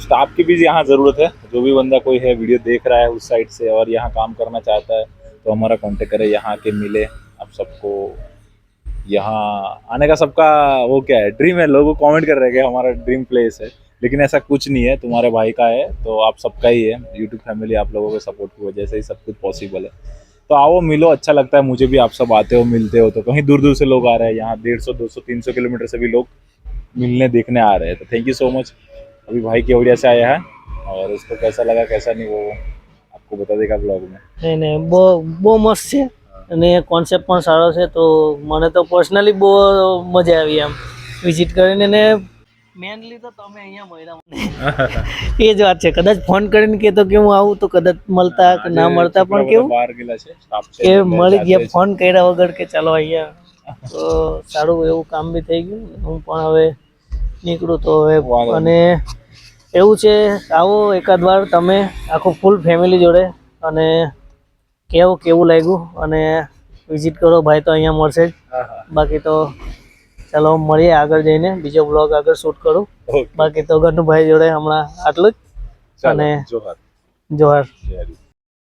Staff की भी यहाँ ज़रूरत है। जो भी बंदा कोई है वीडियो देख रहा है उस साइड से और यहाँ काम करना चाहता है तो हमारा कांटेक्ट करें, यहाँ के मिले। आप सबको यहाँ आने का सबका वो क्या है, ड्रीम है। लोग कमेंट कर रहे हैं कि हमारा ड्रीम प्लेस है, लेकिन ऐसा कुछ नहीं है। तुम्हारे भाई का है तो आप सबका ही है। यूट्यूब फैमिली आप लोगों के सपोर्ट की वजह से ही सब कुछ पॉसिबल है। तो आओ मिलो, अच्छा लगता है मुझे भी। आप सब आते हो मिलते हो तो कहीं दूर दूर से लोग आ रहे हैं यहाँ, 150 200 300 किलोमीटर से भी लोग मिलने देखने आ रहे हैं। तो थैंक यू सो मच। अभी भाई केवड़िया से आया है और उसको कैसा लगा कैसा नहीं वो आपको बता देगा ब्लॉग में। નહીં નહીં બહુ મસ્ત છે અને કોન્સેપ્ટ પણ સારો છે. તો મને તો પર્સનલી બહુ મજા આવી એમ વિઝિટ કરીને. ને મેનલી તો તમે અહીંયા મળ્યા મને એ જ વાત છે. કદાચ ફોન કરીને કહેતો કે હું આવું તો કદાચ મળતા કે ના મળતા, પણ કેવું બહાર ગયેલા છે સ્ટાફ છે કે મળી ગયા ફોન કર્યા વગર કે ચાલો અહીંયા. તો સારું એવું કામ બી થઈ ગયું. હું પણ હવે નીકળું તો હવે. અને એવું છે, આવો એકાદ વાર તમે આખું ફૂલ ફેમિલી જોડે અને કેવું લાગ્યું અને વિઝિટ કરો. ભાઈ તો અહીંયા મળશે જ. બાકી તો ચાલો મળીએ આગળ જઈને, બીજો બ્લોગ આગળ શૂટ કરું. બાકી તો ઘરનું ભાઈ જોડે હમણાં આટલું જ. અને જોહાર. જોહાર. જય હરી.